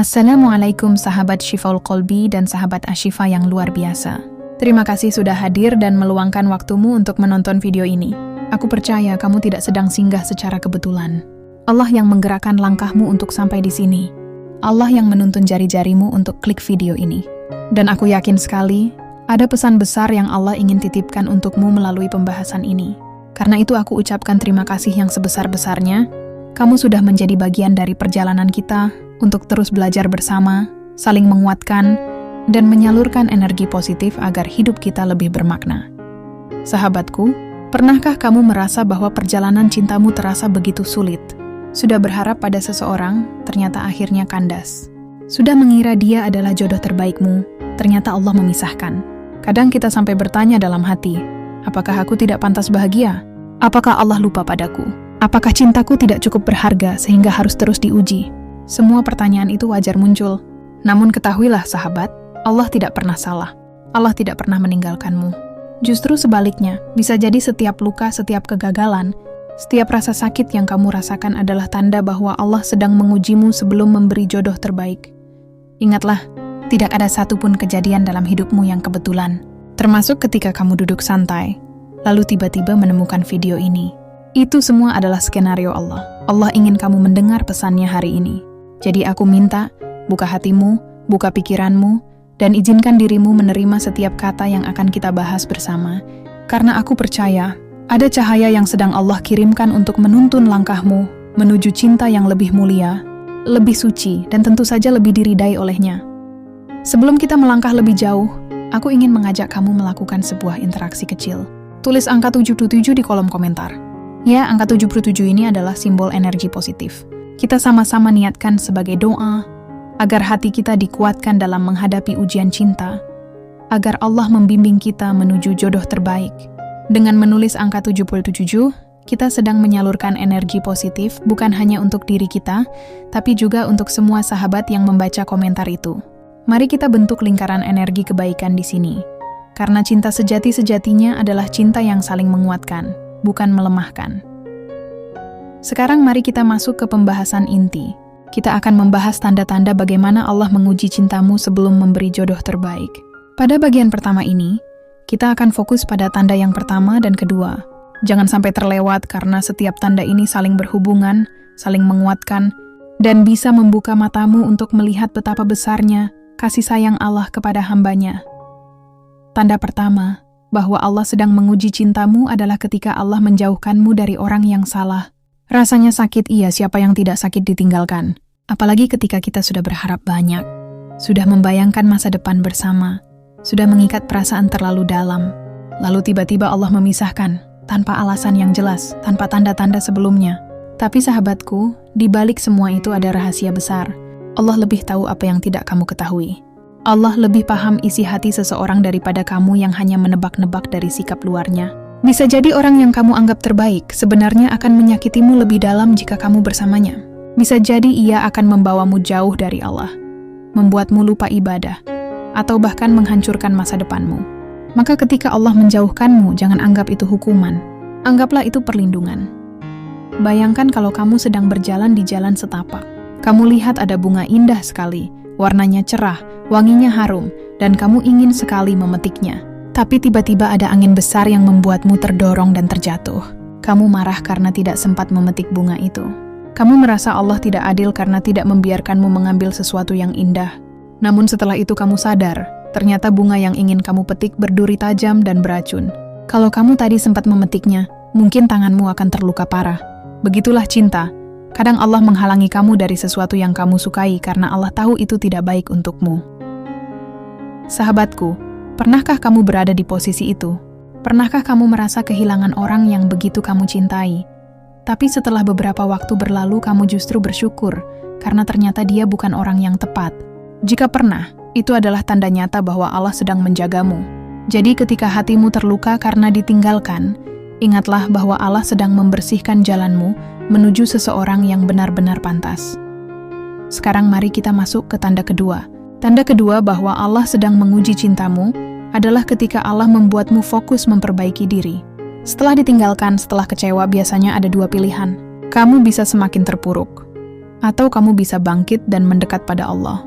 Assalamualaikum sahabat Syifaul Qalbi dan sahabat Asyifa yang luar biasa. Terima kasih sudah hadir dan meluangkan waktumu untuk menonton video ini. Aku percaya kamu tidak sedang singgah secara kebetulan. Allah yang menggerakkan langkahmu untuk sampai di sini. Allah yang menuntun jari-jarimu untuk klik video ini. Dan aku yakin sekali, ada pesan besar yang Allah ingin titipkan untukmu melalui pembahasan ini. Karena itu aku ucapkan terima kasih yang sebesar-besarnya. Kamu sudah menjadi bagian dari perjalanan kita untuk terus belajar bersama, saling menguatkan, dan menyalurkan energi positif agar hidup kita lebih bermakna. Sahabatku, pernahkah kamu merasa bahwa perjalanan cintamu terasa begitu sulit? Sudah berharap pada seseorang, ternyata akhirnya kandas. Sudah mengira dia adalah jodoh terbaikmu, ternyata Allah memisahkan. Kadang kita sampai bertanya dalam hati, apakah aku tidak pantas bahagia? Apakah Allah lupa padaku? Apakah cintaku tidak cukup berharga sehingga harus terus diuji? Semua pertanyaan itu wajar muncul. Namun ketahuilah sahabat, Allah tidak pernah salah. Allah tidak pernah meninggalkanmu. Justru sebaliknya, bisa jadi setiap luka, setiap kegagalan, setiap rasa sakit yang kamu rasakan adalah tanda bahwa Allah sedang mengujimu sebelum memberi jodoh terbaik. Ingatlah, tidak ada satupun kejadian dalam hidupmu yang kebetulan. Termasuk ketika kamu duduk santai, lalu tiba-tiba menemukan video ini. Itu semua adalah skenario Allah. Allah ingin kamu mendengar pesannya hari ini. Jadi aku minta, buka hatimu, buka pikiranmu, dan izinkan dirimu menerima setiap kata yang akan kita bahas bersama. Karena aku percaya, ada cahaya yang sedang Allah kirimkan untuk menuntun langkahmu menuju cinta yang lebih mulia, lebih suci, dan tentu saja lebih diridai olehnya. Sebelum kita melangkah lebih jauh, aku ingin mengajak kamu melakukan sebuah interaksi kecil. Tulis angka 77 di kolom komentar. Ya, angka 77 ini adalah simbol energi positif. Kita sama-sama niatkan sebagai doa, agar hati kita dikuatkan dalam menghadapi ujian cinta, agar Allah membimbing kita menuju jodoh terbaik. Dengan menulis angka 77, kita sedang menyalurkan energi positif bukan hanya untuk diri kita, tapi juga untuk semua sahabat yang membaca komentar itu. Mari kita bentuk lingkaran energi kebaikan di sini. Karena cinta sejati-sejatinya adalah cinta yang saling menguatkan, bukan melemahkan. Sekarang mari kita masuk ke pembahasan inti. Kita akan membahas tanda-tanda bagaimana Allah menguji cintamu sebelum memberi jodoh terbaik. Pada bagian pertama ini, kita akan fokus pada tanda yang pertama dan kedua. Jangan sampai terlewat karena setiap tanda ini saling berhubungan, saling menguatkan, dan bisa membuka matamu untuk melihat betapa besarnya kasih sayang Allah kepada hambanya. Tanda pertama, bahwa Allah sedang menguji cintamu adalah ketika Allah menjauhkanmu dari orang yang salah. Rasanya sakit, iya, siapa yang tidak sakit ditinggalkan. Apalagi ketika kita sudah berharap banyak, sudah membayangkan masa depan bersama, sudah mengikat perasaan terlalu dalam, lalu tiba-tiba Allah memisahkan, tanpa alasan yang jelas, tanpa tanda-tanda sebelumnya. Tapi sahabatku, di balik semua itu ada rahasia besar. Allah lebih tahu apa yang tidak kamu ketahui. Allah lebih paham isi hati seseorang daripada kamu yang hanya menebak-nebak dari sikap luarnya. Bisa jadi orang yang kamu anggap terbaik sebenarnya akan menyakitimu lebih dalam jika kamu bersamanya. Bisa jadi ia akan membawamu jauh dari Allah, membuatmu lupa ibadah, atau bahkan menghancurkan masa depanmu. Maka ketika Allah menjauhkanmu, jangan anggap itu hukuman. Anggaplah itu perlindungan. Bayangkan kalau kamu sedang berjalan di jalan setapak. Kamu lihat ada bunga indah sekali, warnanya cerah, wanginya harum, dan kamu ingin sekali memetiknya. Tapi tiba-tiba ada angin besar yang membuatmu terdorong dan terjatuh. Kamu marah karena tidak sempat memetik bunga itu. Kamu merasa Allah tidak adil karena tidak membiarkanmu mengambil sesuatu yang indah. Namun setelah itu kamu sadar, ternyata bunga yang ingin kamu petik berduri tajam dan beracun. Kalau kamu tadi sempat memetiknya, mungkin tanganmu akan terluka parah. Begitulah cinta. Kadang Allah menghalangi kamu dari sesuatu yang kamu sukai karena Allah tahu itu tidak baik untukmu. Sahabatku, pernahkah kamu berada di posisi itu? Pernahkah kamu merasa kehilangan orang yang begitu kamu cintai? Tapi setelah beberapa waktu berlalu kamu justru bersyukur karena ternyata dia bukan orang yang tepat. Jika pernah, itu adalah tanda nyata bahwa Allah sedang menjagamu. Jadi ketika hatimu terluka karena ditinggalkan, ingatlah bahwa Allah sedang membersihkan jalanmu menuju seseorang yang benar-benar pantas. Sekarang mari kita masuk ke tanda kedua. Tanda kedua bahwa Allah sedang menguji cintamu adalah ketika Allah membuatmu fokus memperbaiki diri. Setelah ditinggalkan, setelah kecewa, biasanya ada dua pilihan. Kamu bisa semakin terpuruk, atau kamu bisa bangkit dan mendekat pada Allah.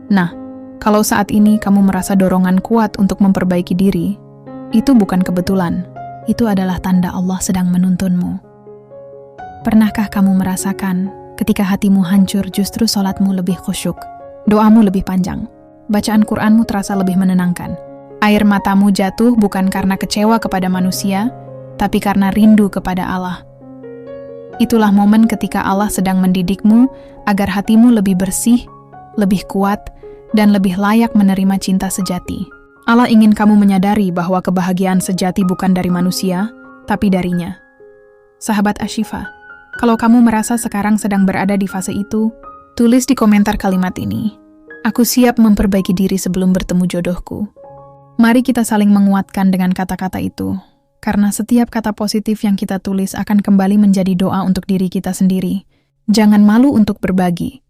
Nah, kalau saat ini kamu merasa dorongan kuat untuk memperbaiki diri, itu bukan kebetulan. Itu adalah tanda Allah sedang menuntunmu. Pernahkah kamu merasakan ketika hatimu hancur justru sholatmu lebih khusyuk, doamu lebih panjang, bacaan Qur'anmu terasa lebih menenangkan? Air matamu jatuh bukan karena kecewa kepada manusia, tapi karena rindu kepada Allah. Itulah momen ketika Allah sedang mendidikmu agar hatimu lebih bersih, lebih kuat, dan lebih layak menerima cinta sejati. Allah ingin kamu menyadari bahwa kebahagiaan sejati bukan dari manusia, tapi darinya. Sahabat Ashifa, kalau kamu merasa sekarang sedang berada di fase itu, tulis di komentar kalimat ini. Aku siap memperbaiki diri sebelum bertemu jodohku. Mari kita saling menguatkan dengan kata-kata itu, karena setiap kata positif yang kita tulis akan kembali menjadi doa untuk diri kita sendiri. Jangan malu untuk berbagi,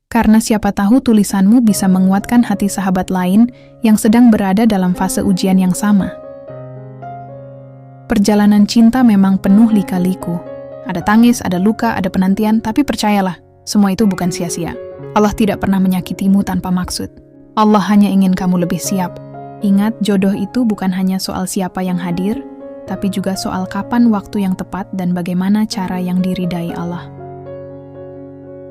karena siapa tahu tulisanmu bisa menguatkan hati sahabat lain yang sedang berada dalam fase ujian yang sama. Perjalanan cinta memang penuh lika-liku. Ada tangis, ada luka, ada penantian, tapi percayalah, semua itu bukan sia-sia. Allah tidak pernah menyakitimu tanpa maksud. Allah hanya ingin kamu lebih siap. Ingat, jodoh itu bukan hanya soal siapa yang hadir, tapi juga soal kapan waktu yang tepat dan bagaimana cara yang diridai Allah.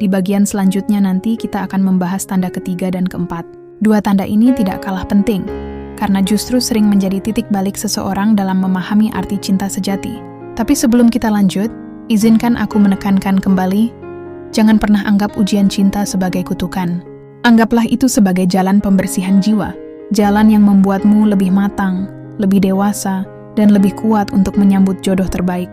Di bagian selanjutnya nanti kita akan membahas tanda ketiga dan keempat. Dua tanda ini tidak kalah penting, karena justru sering menjadi titik balik seseorang dalam memahami arti cinta sejati. Tapi sebelum kita lanjut, izinkan aku menekankan kembali, jangan pernah anggap ujian cinta sebagai kutukan. Anggaplah itu sebagai jalan pembersihan jiwa, jalan yang membuatmu lebih matang, lebih dewasa, dan lebih kuat untuk menyambut jodoh terbaik.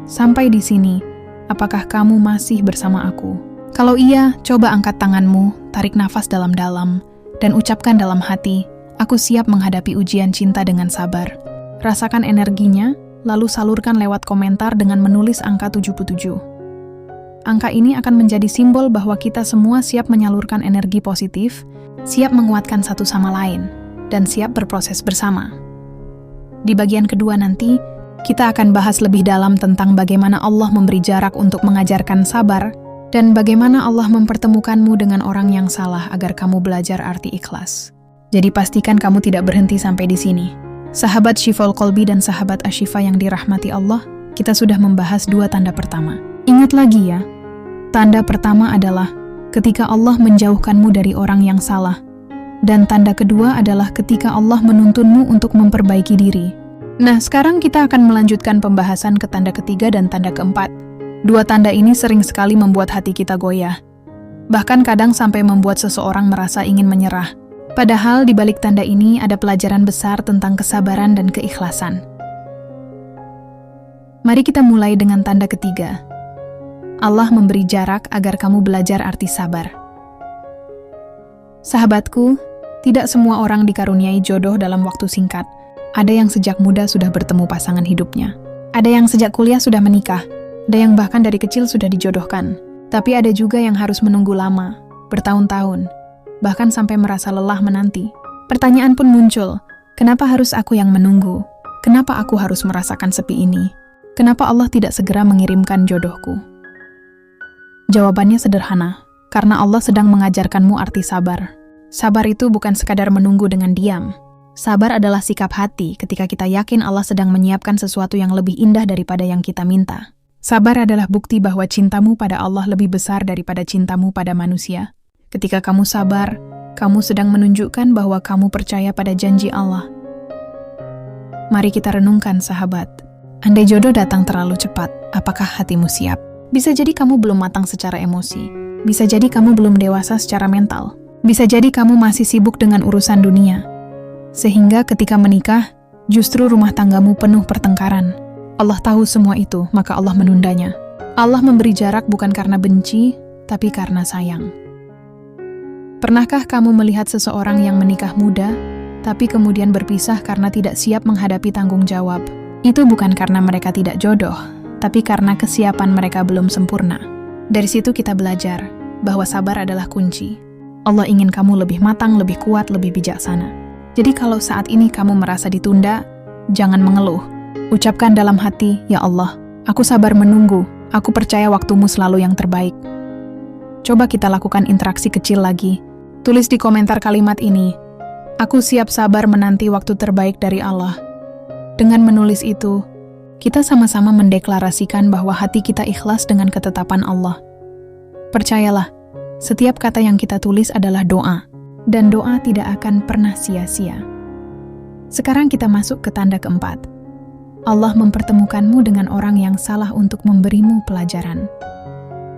Sampai di sini, apakah kamu masih bersama aku? Kalau iya, coba angkat tanganmu, tarik nafas dalam-dalam, dan ucapkan dalam hati, aku siap menghadapi ujian cinta dengan sabar. Rasakan energinya, lalu salurkan lewat komentar dengan menulis angka 77. Angka ini akan menjadi simbol bahwa kita semua siap menyalurkan energi positif, siap menguatkan satu sama lain, dan siap berproses bersama. Di bagian kedua nanti, kita akan bahas lebih dalam tentang bagaimana Allah memberi jarak untuk mengajarkan sabar dan bagaimana Allah mempertemukanmu dengan orang yang salah agar kamu belajar arti ikhlas. Jadi pastikan kamu tidak berhenti sampai di sini. Sahabat Shifaul Qalbi dan sahabat Ashifa yang dirahmati Allah, kita sudah membahas dua tanda pertama. Ingat lagi ya, tanda pertama adalah ketika Allah menjauhkanmu dari orang yang salah. Dan tanda kedua adalah ketika Allah menuntunmu untuk memperbaiki diri. Nah, sekarang kita akan melanjutkan pembahasan ke tanda ketiga dan tanda keempat. Dua tanda ini sering sekali membuat hati kita goyah. Bahkan kadang sampai membuat seseorang merasa ingin menyerah. Padahal di balik tanda ini ada pelajaran besar tentang kesabaran dan keikhlasan. Mari kita mulai dengan tanda ketiga. Allah memberi jarak agar kamu belajar arti sabar. Sahabatku, tidak semua orang dikaruniai jodoh dalam waktu singkat. Ada yang sejak muda sudah bertemu pasangan hidupnya. Ada yang sejak kuliah sudah menikah. Ada yang bahkan dari kecil sudah dijodohkan. Tapi ada juga yang harus menunggu lama, bertahun-tahun, bahkan sampai merasa lelah menanti. Pertanyaan pun muncul, kenapa harus aku yang menunggu? Kenapa aku harus merasakan sepi ini? Kenapa Allah tidak segera mengirimkan jodohku? Jawabannya sederhana, karena Allah sedang mengajarkanmu arti sabar. Sabar itu bukan sekadar menunggu dengan diam. Sabar adalah sikap hati ketika kita yakin Allah sedang menyiapkan sesuatu yang lebih indah daripada yang kita minta. Sabar adalah bukti bahwa cintamu pada Allah lebih besar daripada cintamu pada manusia. Ketika kamu sabar, kamu sedang menunjukkan bahwa kamu percaya pada janji Allah. Mari kita renungkan, sahabat. Andai jodoh datang terlalu cepat, apakah hatimu siap? Bisa jadi kamu belum matang secara emosi. Bisa jadi kamu belum dewasa secara mental. Bisa jadi kamu masih sibuk dengan urusan dunia. Sehingga ketika menikah, justru rumah tanggamu penuh pertengkaran. Allah tahu semua itu, maka Allah menundanya. Allah memberi jarak bukan karena benci, tapi karena sayang. Pernahkah kamu melihat seseorang yang menikah muda, tapi kemudian berpisah karena tidak siap menghadapi tanggung jawab? Itu bukan karena mereka tidak jodoh, tapi karena kesiapan mereka belum sempurna. Dari situ kita belajar bahwa sabar adalah kunci. Allah ingin kamu lebih matang, lebih kuat, lebih bijaksana. Jadi kalau saat ini kamu merasa ditunda, jangan mengeluh. Ucapkan dalam hati, ya Allah, aku sabar menunggu, aku percaya waktumu selalu yang terbaik. Coba kita lakukan interaksi kecil lagi. Tulis di komentar kalimat ini, "Aku siap sabar menanti waktu terbaik dari Allah." Dengan menulis itu, kita sama-sama mendeklarasikan bahwa hati kita ikhlas dengan ketetapan Allah. Percayalah, setiap kata yang kita tulis adalah doa, dan doa tidak akan pernah sia-sia. Sekarang kita masuk ke tanda keempat. Allah mempertemukanmu dengan orang yang salah untuk memberimu pelajaran.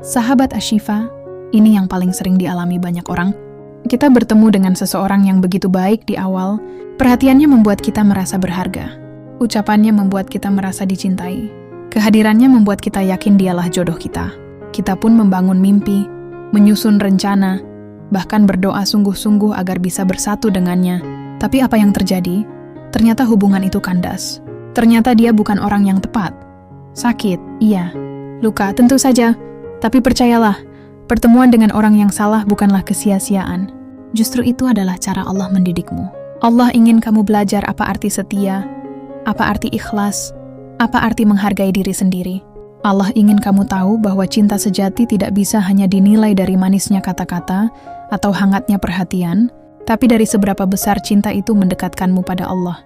Sahabat Ashifa, ini yang paling sering dialami banyak orang. Kita bertemu dengan seseorang yang begitu baik di awal, perhatiannya membuat kita merasa berharga. Ucapannya membuat kita merasa dicintai. Kehadirannya membuat kita yakin dialah jodoh kita. Kita pun membangun mimpi, menyusun rencana, bahkan berdoa sungguh-sungguh agar bisa bersatu dengannya. Tapi apa yang terjadi? Ternyata hubungan itu kandas. Ternyata dia bukan orang yang tepat. Sakit, iya. Luka, tentu saja. Tapi percayalah, pertemuan dengan orang yang salah bukanlah kesia-siaan. Justru itu adalah cara Allah mendidikmu. Allah ingin kamu belajar apa arti setia, apa arti ikhlas, apa arti menghargai diri sendiri. Allah ingin kamu tahu bahwa cinta sejati tidak bisa hanya dinilai dari manisnya kata-kata atau hangatnya perhatian, tapi dari seberapa besar cinta itu mendekatkanmu pada Allah.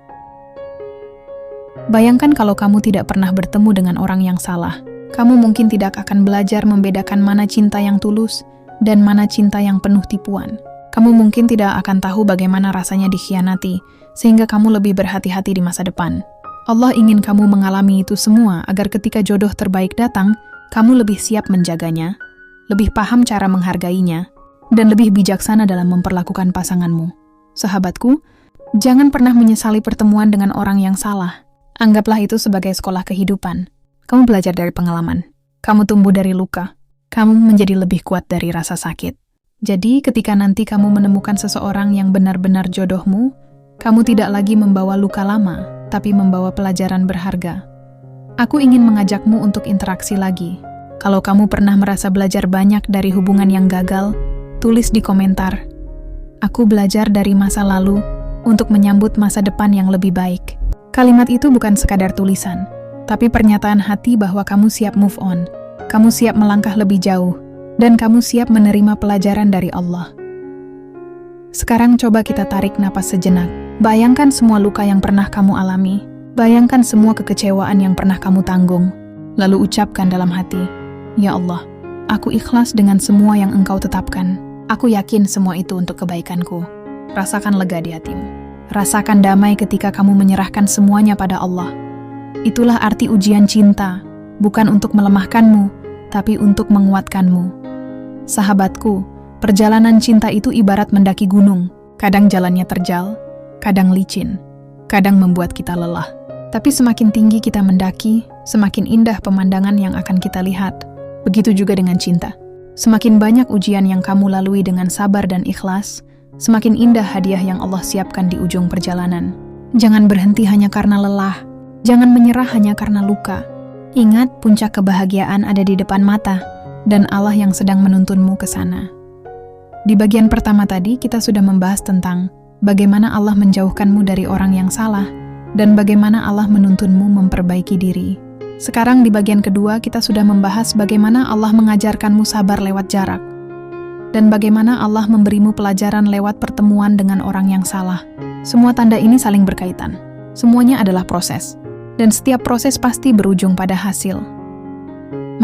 Bayangkan kalau kamu tidak pernah bertemu dengan orang yang salah. Kamu mungkin tidak akan belajar membedakan mana cinta yang tulus dan mana cinta yang penuh tipuan. Kamu mungkin tidak akan tahu bagaimana rasanya dikhianati, sehingga kamu lebih berhati-hati di masa depan. Allah ingin kamu mengalami itu semua agar ketika jodoh terbaik datang, kamu lebih siap menjaganya, lebih paham cara menghargainya, dan lebih bijaksana dalam memperlakukan pasanganmu. Sahabatku, jangan pernah menyesali pertemuan dengan orang yang salah. Anggaplah itu sebagai sekolah kehidupan. Kamu belajar dari pengalaman. Kamu tumbuh dari luka. Kamu menjadi lebih kuat dari rasa sakit. Jadi, ketika nanti kamu menemukan seseorang yang benar-benar jodohmu, kamu tidak lagi membawa luka lama, tapi membawa pelajaran berharga. Aku ingin mengajakmu untuk interaksi lagi. Kalau kamu pernah merasa belajar banyak dari hubungan yang gagal, tulis di komentar. Aku belajar dari masa lalu untuk menyambut masa depan yang lebih baik. Kalimat itu bukan sekadar tulisan, tapi pernyataan hati bahwa kamu siap move on, kamu siap melangkah lebih jauh, dan kamu siap menerima pelajaran dari Allah. Sekarang coba kita tarik napas sejenak. Bayangkan semua luka yang pernah kamu alami. Bayangkan semua kekecewaan yang pernah kamu tanggung. Lalu ucapkan dalam hati, "Ya Allah, aku ikhlas dengan semua yang Engkau tetapkan. Aku yakin semua itu untuk kebaikanku." Rasakan lega di hatimu. Rasakan damai ketika kamu menyerahkan semuanya pada Allah. Itulah arti ujian cinta, bukan untuk melemahkanmu, tapi untuk menguatkanmu. Sahabatku, perjalanan cinta itu ibarat mendaki gunung. Kadang jalannya terjal, kadang licin, kadang membuat kita lelah. Tapi semakin tinggi kita mendaki, semakin indah pemandangan yang akan kita lihat. Begitu juga dengan cinta. Semakin banyak ujian yang kamu lalui dengan sabar dan ikhlas, semakin indah hadiah yang Allah siapkan di ujung perjalanan. Jangan berhenti hanya karena lelah. Jangan menyerah hanya karena luka. Ingat, puncak kebahagiaan ada di depan mata, dan Allah yang sedang menuntunmu ke sana. Di bagian pertama tadi, kita sudah membahas tentang bagaimana Allah menjauhkanmu dari orang yang salah, dan bagaimana Allah menuntunmu memperbaiki diri. Sekarang di bagian kedua, kita sudah membahas bagaimana Allah mengajarkanmu sabar lewat jarak, dan bagaimana Allah memberimu pelajaran lewat pertemuan dengan orang yang salah. Semua tanda ini saling berkaitan. Semuanya adalah proses. Dan setiap proses pasti berujung pada hasil.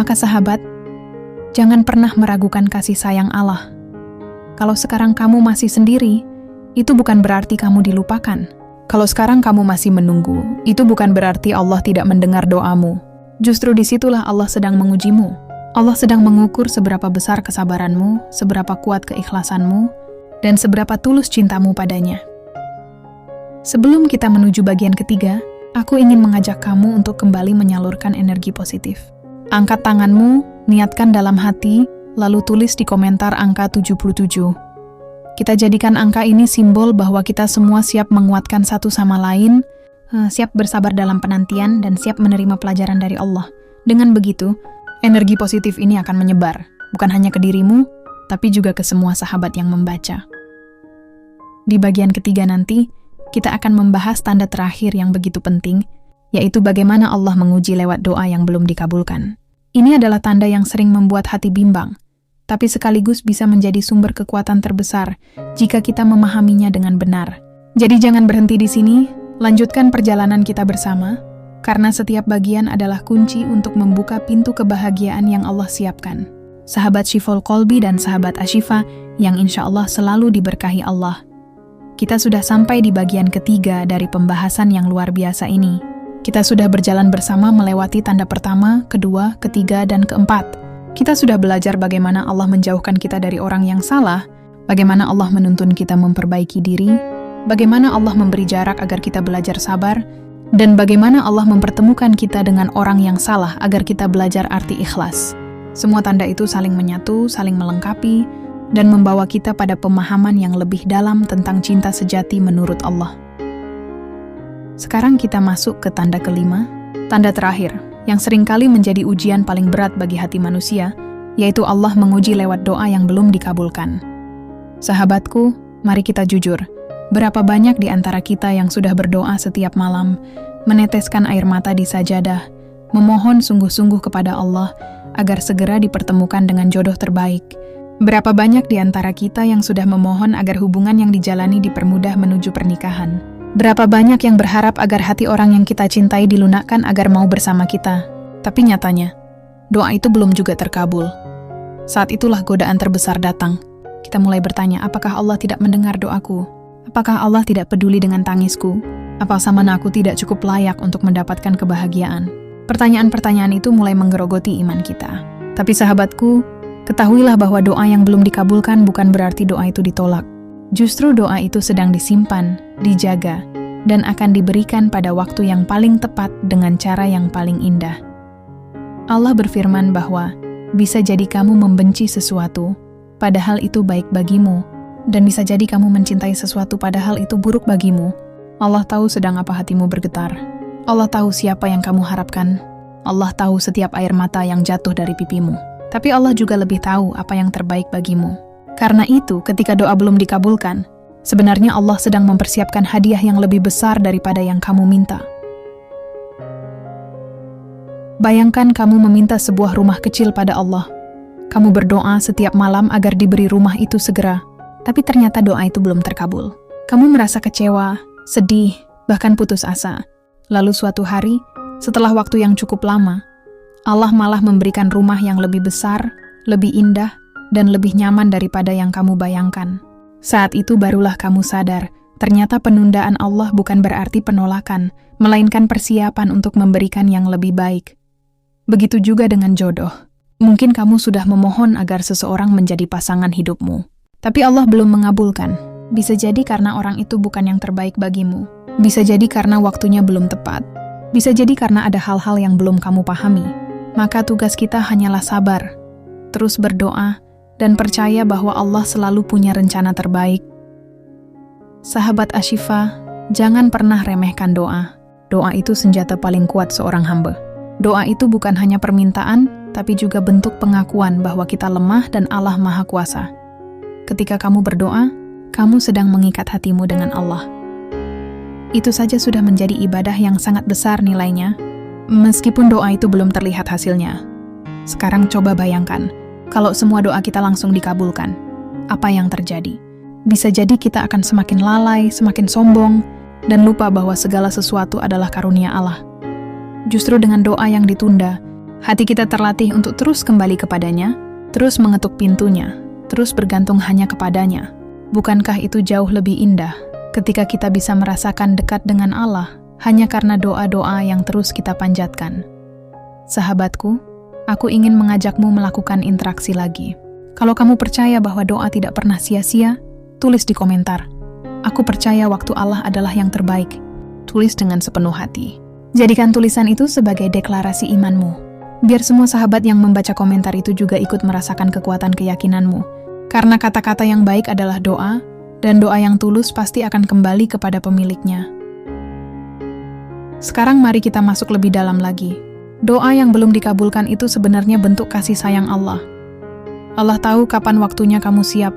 Maka sahabat, jangan pernah meragukan kasih sayang Allah. Kalau sekarang kamu masih sendiri, itu bukan berarti kamu dilupakan. Kalau sekarang kamu masih menunggu, itu bukan berarti Allah tidak mendengar doamu. Justru disitulah Allah sedang mengujimu. Allah sedang mengukur seberapa besar kesabaranmu, seberapa kuat keikhlasanmu, dan seberapa tulus cintamu padanya. Sebelum kita menuju bagian ketiga, aku ingin mengajak kamu untuk kembali menyalurkan energi positif. Angkat tanganmu, niatkan dalam hati, lalu tulis di komentar angka 77. Kita jadikan angka ini simbol bahwa kita semua siap menguatkan satu sama lain, siap bersabar dalam penantian, dan siap menerima pelajaran dari Allah. Dengan begitu, energi positif ini akan menyebar, bukan hanya ke dirimu, tapi juga ke semua sahabat yang membaca. Di bagian ketiga nanti, kita akan membahas tanda terakhir yang begitu penting, yaitu bagaimana Allah menguji lewat doa yang belum dikabulkan. Ini adalah tanda yang sering membuat hati bimbang. tapi sekaligus bisa menjadi sumber kekuatan terbesar jika kita memahaminya dengan benar. Jadi jangan berhenti di sini, lanjutkan perjalanan kita bersama, karena setiap bagian adalah kunci untuk membuka pintu kebahagiaan yang Allah siapkan. Sahabat Shifaul Qalbi dan sahabat Ashifa yang insya Allah selalu diberkahi Allah. Kita sudah sampai di bagian ketiga dari pembahasan yang luar biasa ini. Kita sudah berjalan bersama melewati tanda pertama, kedua, ketiga, dan keempat. Kita sudah belajar bagaimana Allah menjauhkan kita dari orang yang salah, bagaimana Allah menuntun kita memperbaiki diri, bagaimana Allah memberi jarak agar kita belajar sabar, dan bagaimana Allah mempertemukan kita dengan orang yang salah agar kita belajar arti ikhlas. Semua tanda itu saling menyatu, saling melengkapi, dan membawa kita pada pemahaman yang lebih dalam tentang cinta sejati menurut Allah. Sekarang kita masuk ke tanda kelima, tanda terakhir, yang seringkali menjadi ujian paling berat bagi hati manusia, yaitu Allah menguji lewat doa yang belum dikabulkan. Sahabatku, mari kita jujur. Berapa banyak di antara kita yang sudah berdoa setiap malam, meneteskan air mata di sajadah, memohon sungguh-sungguh kepada Allah agar segera dipertemukan dengan jodoh terbaik. Berapa banyak di antara kita yang sudah memohon agar hubungan yang dijalani dipermudah menuju pernikahan. Berapa banyak yang berharap agar hati orang yang kita cintai dilunakkan agar mau bersama kita. Tapi nyatanya, doa itu belum juga terkabul. Saat itulah godaan terbesar datang. Kita mulai bertanya, apakah Allah tidak mendengar doaku? Apakah Allah tidak peduli dengan tangisku? Apa samana aku tidak cukup layak untuk mendapatkan kebahagiaan? Pertanyaan-pertanyaan itu mulai menggerogoti iman kita. Tapi sahabatku, ketahuilah bahwa doa yang belum dikabulkan bukan berarti doa itu ditolak. Justru doa itu sedang disimpan, dijaga, dan akan diberikan pada waktu yang paling tepat dengan cara yang paling indah. Allah berfirman bahwa bisa jadi kamu membenci sesuatu, padahal itu baik bagimu, dan bisa jadi kamu mencintai sesuatu padahal itu buruk bagimu. Allah tahu sedang apa hatimu bergetar. Allah tahu siapa yang kamu harapkan. Allah tahu setiap air mata yang jatuh dari pipimu. Tapi Allah juga lebih tahu apa yang terbaik bagimu. Karena itu, ketika doa belum dikabulkan, sebenarnya Allah sedang mempersiapkan hadiah yang lebih besar daripada yang kamu minta. Bayangkan kamu meminta sebuah rumah kecil pada Allah. Kamu berdoa setiap malam agar diberi rumah itu segera, tapi ternyata doa itu belum terkabul. Kamu merasa kecewa, sedih, bahkan putus asa. Lalu suatu hari, setelah waktu yang cukup lama, Allah malah memberikan rumah yang lebih besar, lebih indah, dan lebih nyaman daripada yang kamu bayangkan. Saat itu barulah kamu sadar, ternyata penundaan Allah bukan berarti penolakan, melainkan persiapan untuk memberikan yang lebih baik. Begitu juga dengan jodoh. Mungkin kamu sudah memohon agar seseorang menjadi pasangan hidupmu, tapi Allah belum mengabulkan. Bisa jadi karena orang itu bukan yang terbaik bagimu. Bisa jadi karena waktunya belum tepat. Bisa jadi karena ada hal-hal yang belum kamu pahami. Maka tugas kita hanyalah sabar, terus berdoa, dan percaya bahwa Allah selalu punya rencana terbaik. Sahabat Ashifa, jangan pernah remehkan doa. Doa itu senjata paling kuat seorang hamba. Doa itu bukan hanya permintaan, tapi juga bentuk pengakuan bahwa kita lemah dan Allah Maha Kuasa. Ketika kamu berdoa, kamu sedang mengikat hatimu dengan Allah. Itu saja sudah menjadi ibadah yang sangat besar nilainya, meskipun doa itu belum terlihat hasilnya. Sekarang coba bayangkan, kalau semua doa kita langsung dikabulkan, apa yang terjadi? Bisa jadi kita akan semakin lalai, semakin sombong, dan lupa bahwa segala sesuatu adalah karunia Allah. Justru dengan doa yang ditunda, hati kita terlatih untuk terus kembali kepadanya, terus mengetuk pintunya, terus bergantung hanya kepadanya. Bukankah itu jauh lebih indah ketika kita bisa merasakan dekat dengan Allah hanya karena doa-doa yang terus kita panjatkan? Sahabatku, aku ingin mengajakmu melakukan interaksi lagi. Kalau kamu percaya bahwa doa tidak pernah sia-sia, tulis di komentar. Aku percaya waktu Allah adalah yang terbaik. Tulis dengan sepenuh hati. Jadikan tulisan itu sebagai deklarasi imanmu. Biar semua sahabat yang membaca komentar itu juga ikut merasakan kekuatan keyakinanmu. Karena kata-kata yang baik adalah doa, dan doa yang tulus pasti akan kembali kepada pemiliknya. Sekarang mari kita masuk lebih dalam lagi. Doa yang belum dikabulkan itu sebenarnya bentuk kasih sayang Allah. Allah tahu kapan waktunya kamu siap.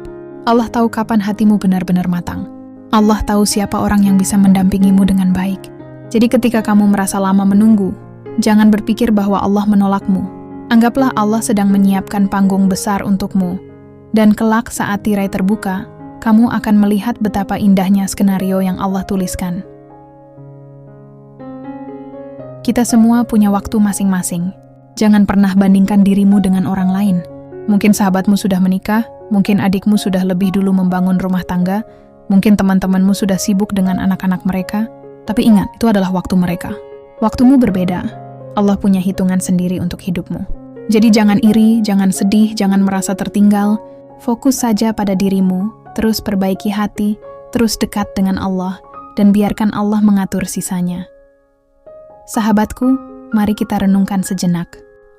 Allah tahu kapan hatimu benar-benar matang. Allah tahu siapa orang yang bisa mendampingimu dengan baik. Jadi ketika kamu merasa lama menunggu, jangan berpikir bahwa Allah menolakmu. Anggaplah Allah sedang menyiapkan panggung besar untukmu, dan kelak saat tirai terbuka, kamu akan melihat betapa indahnya skenario yang Allah tuliskan. Kita semua punya waktu masing-masing. Jangan pernah bandingkan dirimu dengan orang lain. Mungkin sahabatmu sudah menikah, mungkin adikmu sudah lebih dulu membangun rumah tangga, mungkin teman-temanmu sudah sibuk dengan anak-anak mereka, tapi ingat, itu adalah waktu mereka. Waktumu berbeda. Allah punya hitungan sendiri untuk hidupmu. Jadi jangan iri, jangan sedih, jangan merasa tertinggal. Fokus saja pada dirimu, terus perbaiki hati, terus dekat dengan Allah, dan biarkan Allah mengatur sisanya. Sahabatku, mari kita renungkan sejenak.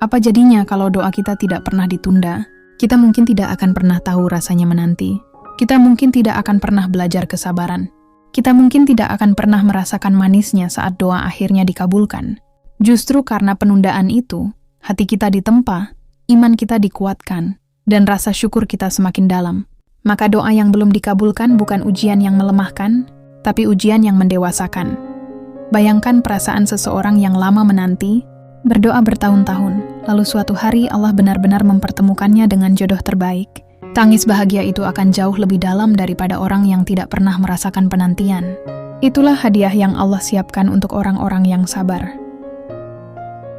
Apa jadinya kalau doa kita tidak pernah ditunda? Kita mungkin tidak akan pernah tahu rasanya menanti. Kita mungkin tidak akan pernah belajar kesabaran. Kita mungkin tidak akan pernah merasakan manisnya saat doa akhirnya dikabulkan. Justru karena penundaan itu, hati kita ditempa, iman kita dikuatkan, dan rasa syukur kita semakin dalam. Maka doa yang belum dikabulkan bukan ujian yang melemahkan, tapi ujian yang mendewasakan. Bayangkan perasaan seseorang yang lama menanti, berdoa bertahun-tahun, lalu suatu hari Allah benar-benar mempertemukannya dengan jodoh terbaik. Tangis bahagia itu akan jauh lebih dalam daripada orang yang tidak pernah merasakan penantian. Itulah hadiah yang Allah siapkan untuk orang-orang yang sabar.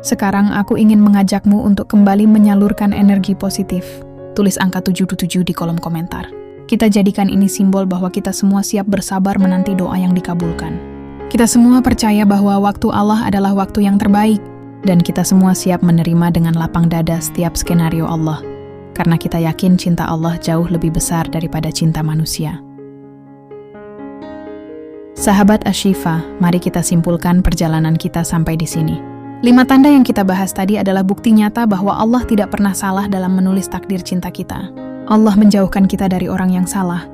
Sekarang aku ingin mengajakmu untuk kembali menyalurkan energi positif. Tulis angka 77 di kolom komentar. Kita jadikan ini simbol bahwa kita semua siap bersabar menanti doa yang dikabulkan. Kita semua percaya bahwa waktu Allah adalah waktu yang terbaik, dan kita semua siap menerima dengan lapang dada setiap skenario Allah, karena kita yakin cinta Allah jauh lebih besar daripada cinta manusia. Sahabat Ashifa, mari kita simpulkan perjalanan kita sampai di sini. 5 tanda yang kita bahas tadi adalah bukti nyata bahwa Allah tidak pernah salah dalam menulis takdir cinta kita. Allah menjauhkan kita dari orang yang salah.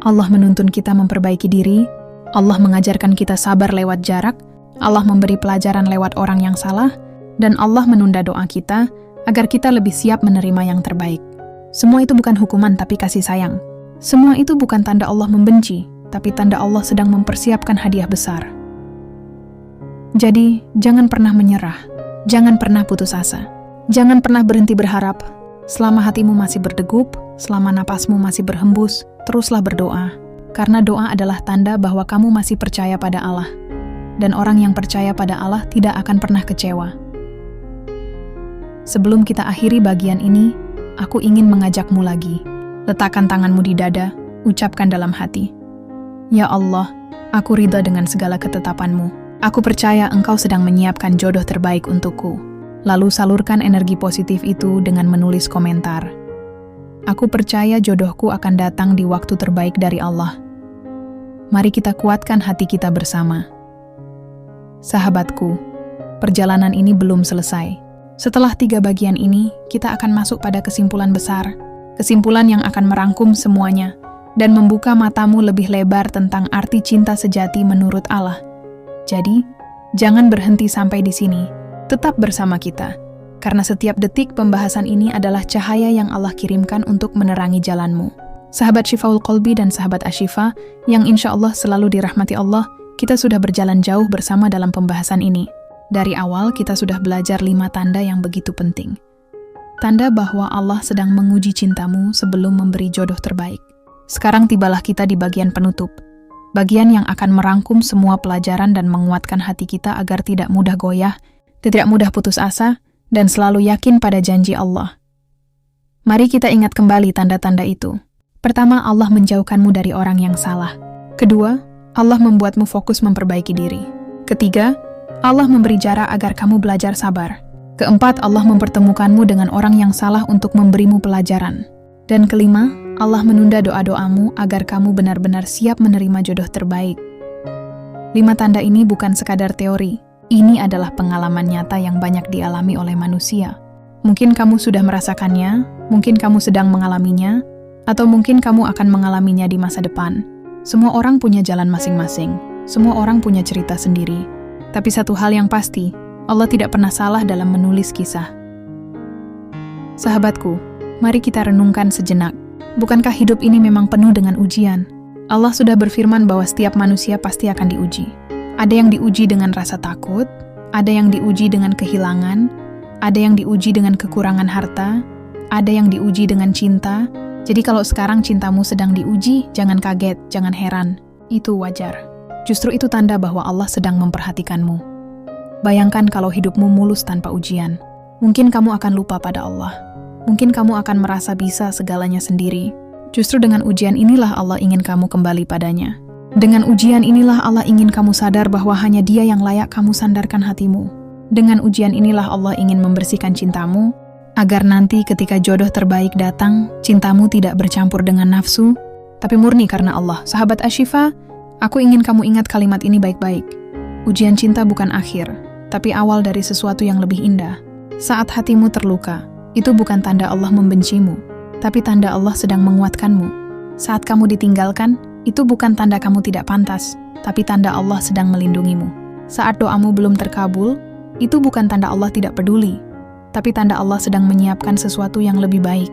Allah menuntun kita memperbaiki diri. Allah mengajarkan kita sabar lewat jarak. Allah memberi pelajaran lewat orang yang salah. Dan Allah menunda doa kita agar kita lebih siap menerima yang terbaik. Semua itu bukan hukuman tapi kasih sayang. Semua itu bukan tanda Allah membenci, tapi tanda Allah sedang mempersiapkan hadiah besar. Jadi, jangan pernah menyerah. Jangan pernah putus asa. Jangan pernah berhenti berharap. Selama hatimu masih berdegup, selama napasmu masih berhembus, teruslah berdoa. Karena doa adalah tanda bahwa kamu masih percaya pada Allah. Dan orang yang percaya pada Allah tidak akan pernah kecewa. Sebelum kita akhiri bagian ini, aku ingin mengajakmu lagi. Letakkan tanganmu di dada, ucapkan dalam hati. Ya Allah, aku ridha dengan segala ketetapan-Mu. Aku percaya Engkau sedang menyiapkan jodoh terbaik untukku. Lalu salurkan energi positif itu dengan menulis komentar. Aku percaya jodohku akan datang di waktu terbaik dari Allah. Mari kita kuatkan hati kita bersama. Sahabatku, perjalanan ini belum selesai. Setelah 3 bagian ini, kita akan masuk pada kesimpulan besar. Kesimpulan yang akan merangkum semuanya dan membuka matamu lebih lebar tentang arti cinta sejati menurut Allah. Jadi, jangan berhenti sampai di sini. Tetap bersama kita. Karena setiap detik pembahasan ini adalah cahaya yang Allah kirimkan untuk menerangi jalanmu. Sahabat Shifaul Qalbi dan sahabat Ashifa, yang insya Allah selalu dirahmati Allah, kita sudah berjalan jauh bersama dalam pembahasan ini. Dari awal kita sudah belajar 5 tanda yang begitu penting. Tanda bahwa Allah sedang menguji cintamu sebelum memberi jodoh terbaik. Sekarang tibalah kita di bagian penutup. Bagian yang akan merangkum semua pelajaran dan menguatkan hati kita agar tidak mudah goyah, tidak mudah putus asa, dan selalu yakin pada janji Allah. Mari kita ingat kembali tanda-tanda itu. Pertama, Allah menjauhkanmu dari orang yang salah. Kedua, Allah membuatmu fokus memperbaiki diri. Ketiga, Allah memberi jarak agar kamu belajar sabar. Keempat, Allah mempertemukanmu dengan orang yang salah untuk memberimu pelajaran. Dan kelima, Allah menunda doa-doamu agar kamu benar-benar siap menerima jodoh terbaik. 5 tanda ini bukan sekadar teori. Ini adalah pengalaman nyata yang banyak dialami oleh manusia. Mungkin kamu sudah merasakannya, mungkin kamu sedang mengalaminya, atau mungkin kamu akan mengalaminya di masa depan. Semua orang punya jalan masing-masing. Semua orang punya cerita sendiri. Tapi satu hal yang pasti, Allah tidak pernah salah dalam menulis kisah. Sahabatku, mari kita renungkan sejenak. Bukankah hidup ini memang penuh dengan ujian? Allah sudah berfirman bahwa setiap manusia pasti akan diuji. Ada yang diuji dengan rasa takut, ada yang diuji dengan kehilangan, ada yang diuji dengan kekurangan harta, ada yang diuji dengan cinta. Jadi kalau sekarang cintamu sedang diuji, jangan kaget, jangan heran. Itu wajar. Justru itu tanda bahwa Allah sedang memperhatikanmu. Bayangkan kalau hidupmu mulus tanpa ujian. Mungkin kamu akan lupa pada Allah. Mungkin kamu akan merasa bisa segalanya sendiri. Justru dengan ujian inilah Allah ingin kamu kembali padanya. Dengan ujian inilah Allah ingin kamu sadar bahwa hanya Dia yang layak kamu sandarkan hatimu. Dengan ujian inilah Allah ingin membersihkan cintamu, agar nanti ketika jodoh terbaik datang, cintamu tidak bercampur dengan nafsu, tapi murni karena Allah. Sahabat Ashifa, aku ingin kamu ingat kalimat ini baik-baik. Ujian cinta bukan akhir, tapi awal dari sesuatu yang lebih indah. Saat hatimu terluka, itu bukan tanda Allah membencimu, tapi tanda Allah sedang menguatkanmu. Saat kamu ditinggalkan, itu bukan tanda kamu tidak pantas, tapi tanda Allah sedang melindungimu. Saat doamu belum terkabul, itu bukan tanda Allah tidak peduli, tapi tanda Allah sedang menyiapkan sesuatu yang lebih baik.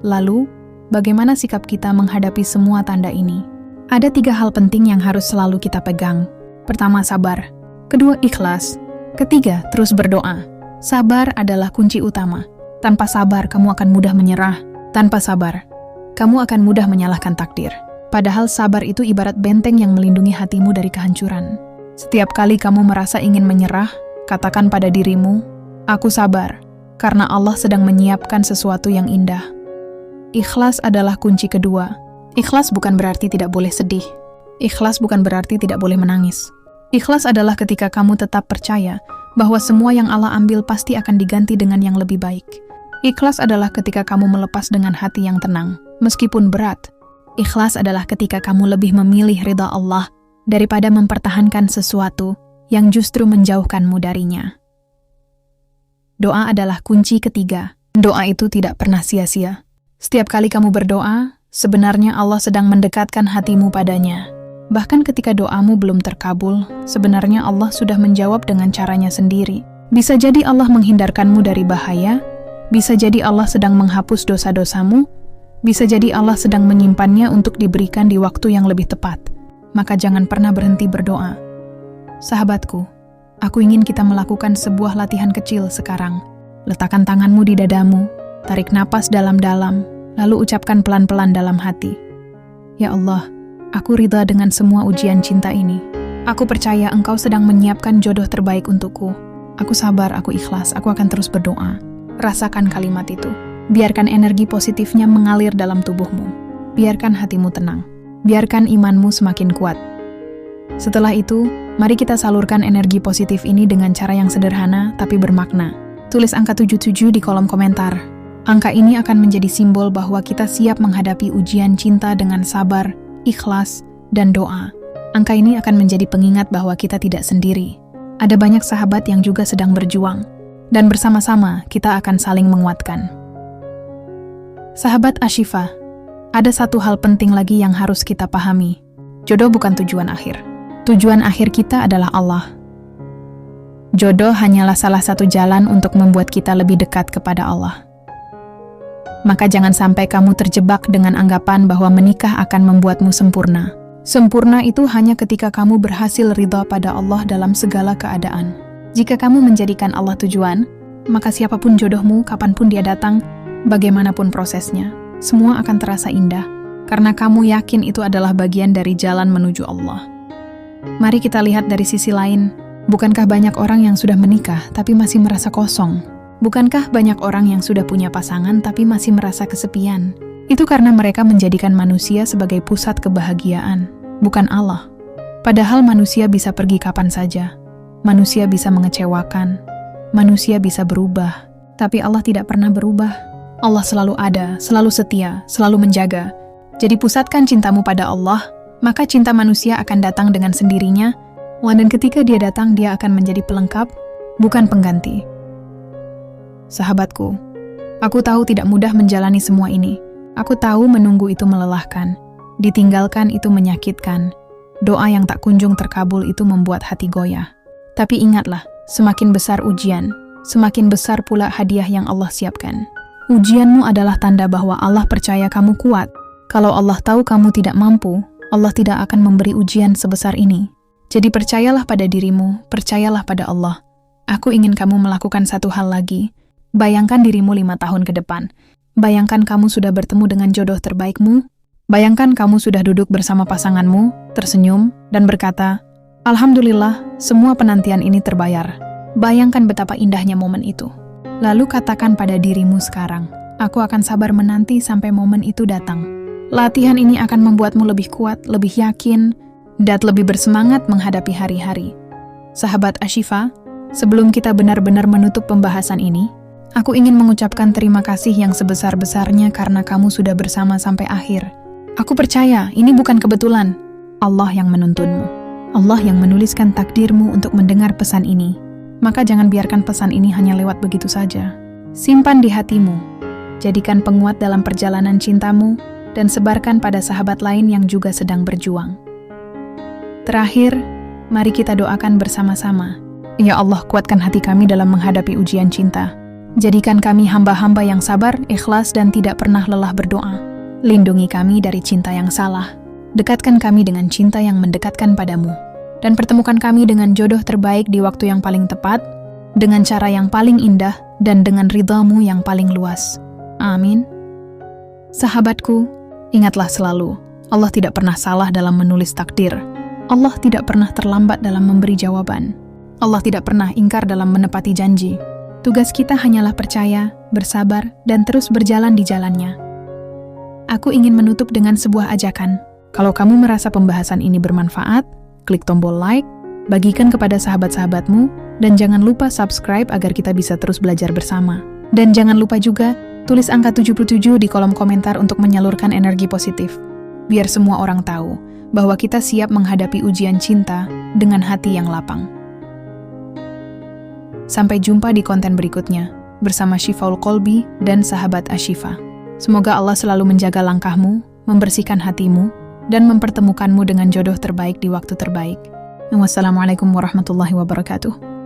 Lalu, bagaimana sikap kita menghadapi semua tanda ini? Ada 3 hal penting yang harus selalu kita pegang. Pertama, sabar. Kedua, ikhlas. Ketiga, terus berdoa. Sabar adalah kunci utama. Tanpa sabar, kamu akan mudah menyerah. Tanpa sabar, kamu akan mudah menyalahkan takdir. Padahal sabar itu ibarat benteng yang melindungi hatimu dari kehancuran. Setiap kali kamu merasa ingin menyerah, katakan pada dirimu, aku sabar, karena Allah sedang menyiapkan sesuatu yang indah. Ikhlas adalah kunci kedua. Ikhlas bukan berarti tidak boleh sedih. Ikhlas bukan berarti tidak boleh menangis. Ikhlas adalah ketika kamu tetap percaya bahwa semua yang Allah ambil pasti akan diganti dengan yang lebih baik. Ikhlas adalah ketika kamu melepas dengan hati yang tenang, meskipun berat. Ikhlas adalah ketika kamu lebih memilih ridha Allah daripada mempertahankan sesuatu yang justru menjauhkanmu darinya. Doa adalah kunci ketiga. Doa itu tidak pernah sia-sia. Setiap kali kamu berdoa, sebenarnya Allah sedang mendekatkan hatimu padanya. Bahkan ketika doamu belum terkabul, sebenarnya Allah sudah menjawab dengan caranya sendiri. Bisa jadi Allah menghindarkanmu dari bahaya, bisa jadi Allah sedang menghapus dosa-dosamu, bisa jadi Allah sedang menyimpannya untuk diberikan di waktu yang lebih tepat. Maka jangan pernah berhenti berdoa. Sahabatku, aku ingin kita melakukan sebuah latihan kecil sekarang. Letakkan tanganmu di dadamu, tarik napas dalam-dalam, lalu ucapkan pelan-pelan dalam hati. Ya Allah, aku ridha dengan semua ujian cinta ini. Aku percaya Engkau sedang menyiapkan jodoh terbaik untukku. Aku sabar, aku ikhlas, aku akan terus berdoa. Rasakan kalimat itu. Biarkan energi positifnya mengalir dalam tubuhmu. Biarkan hatimu tenang. Biarkan imanmu semakin kuat. Setelah itu, mari kita salurkan energi positif ini dengan cara yang sederhana tapi bermakna. Tulis angka 77 di kolom komentar. Angka ini akan menjadi simbol bahwa kita siap menghadapi ujian cinta dengan sabar, ikhlas, dan doa. Angka ini akan menjadi pengingat bahwa kita tidak sendiri. Ada banyak sahabat yang juga sedang berjuang, dan bersama-sama kita akan saling menguatkan. Sahabat Ashifa, ada satu hal penting lagi yang harus kita pahami. Jodoh bukan tujuan akhir. Tujuan akhir kita adalah Allah. Jodoh hanyalah salah satu jalan untuk membuat kita lebih dekat kepada Allah. Maka jangan sampai kamu terjebak dengan anggapan bahwa menikah akan membuatmu sempurna. Sempurna itu hanya ketika kamu berhasil ridha pada Allah dalam segala keadaan. Jika kamu menjadikan Allah tujuan, maka siapapun jodohmu, kapanpun dia datang, bagaimanapun prosesnya, semua akan terasa indah, karena kamu yakin itu adalah bagian dari jalan menuju Allah. Mari kita lihat dari sisi lain. Bukankah banyak orang yang sudah menikah tapi masih merasa kosong? Bukankah banyak orang yang sudah punya pasangan tapi masih merasa kesepian? Itu karena mereka menjadikan manusia sebagai pusat kebahagiaan, bukan Allah. Padahal manusia bisa pergi kapan saja. Manusia bisa mengecewakan. Manusia bisa berubah. Tapi Allah tidak pernah berubah. Allah selalu ada, selalu setia, selalu menjaga. Jadi pusatkan cintamu pada Allah, maka cinta manusia akan datang dengan sendirinya, dan ketika dia datang, dia akan menjadi pelengkap, bukan pengganti. Sahabatku, aku tahu tidak mudah menjalani semua ini. Aku tahu menunggu itu melelahkan, ditinggalkan itu menyakitkan, doa yang tak kunjung terkabul itu membuat hati goyah. Tapi ingatlah, semakin besar ujian, semakin besar pula hadiah yang Allah siapkan. Ujianmu adalah tanda bahwa Allah percaya kamu kuat. Kalau Allah tahu kamu tidak mampu, Allah tidak akan memberi ujian sebesar ini. Jadi percayalah pada dirimu, percayalah pada Allah, Aku ingin kamu melakukan satu hal lagi. Bayangkan dirimu 5 tahun ke depan. Bayangkan kamu sudah bertemu dengan jodoh terbaikmu. Bayangkan kamu sudah duduk bersama pasanganmu, tersenyum, dan berkata, "Alhamdulillah, semua penantian ini terbayar." Bayangkan betapa indahnya momen itu. Lalu katakan pada dirimu sekarang, "Aku akan sabar menanti sampai momen itu datang." Latihan ini akan membuatmu lebih kuat, lebih yakin, dan lebih bersemangat menghadapi hari-hari. Sahabat Ashifa, sebelum kita benar-benar menutup pembahasan ini, aku ingin mengucapkan terima kasih yang sebesar-besarnya karena kamu sudah bersama sampai akhir. Aku percaya ini bukan kebetulan. Allah yang menuntunmu. Allah yang menuliskan takdirmu untuk mendengar pesan ini. Maka jangan biarkan pesan ini hanya lewat begitu saja. Simpan di hatimu. Jadikan penguat dalam perjalanan cintamu dan sebarkan pada sahabat lain yang juga sedang berjuang. Terakhir, mari kita doakan bersama-sama. Ya Allah, kuatkan hati kami dalam menghadapi ujian cinta. Jadikan kami hamba-hamba yang sabar, ikhlas, dan tidak pernah lelah berdoa. Lindungi kami dari cinta yang salah. Dekatkan kami dengan cinta yang mendekatkan padamu. Dan pertemukan kami dengan jodoh terbaik di waktu yang paling tepat, dengan cara yang paling indah, dan dengan ridhamu yang paling luas. Amin. Sahabatku, ingatlah selalu, Allah tidak pernah salah dalam menulis takdir. Allah tidak pernah terlambat dalam memberi jawaban. Allah tidak pernah ingkar dalam menepati janji. Tugas kita hanyalah percaya, bersabar, dan terus berjalan di jalannya. Aku ingin menutup dengan sebuah ajakan. Kalau kamu merasa pembahasan ini bermanfaat, klik tombol like, bagikan kepada sahabat-sahabatmu, dan jangan lupa subscribe agar kita bisa terus belajar bersama. Dan jangan lupa juga, tulis angka 77 di kolom komentar untuk menyalurkan energi positif. Biar semua orang tahu bahwa kita siap menghadapi ujian cinta dengan hati yang lapang. Sampai jumpa di konten berikutnya, bersama Shifaul Qalbi dan sahabat Ashifa. Semoga Allah selalu menjaga langkahmu, membersihkan hatimu, dan mempertemukanmu dengan jodoh terbaik di waktu terbaik. Wassalamualaikum warahmatullahi wabarakatuh.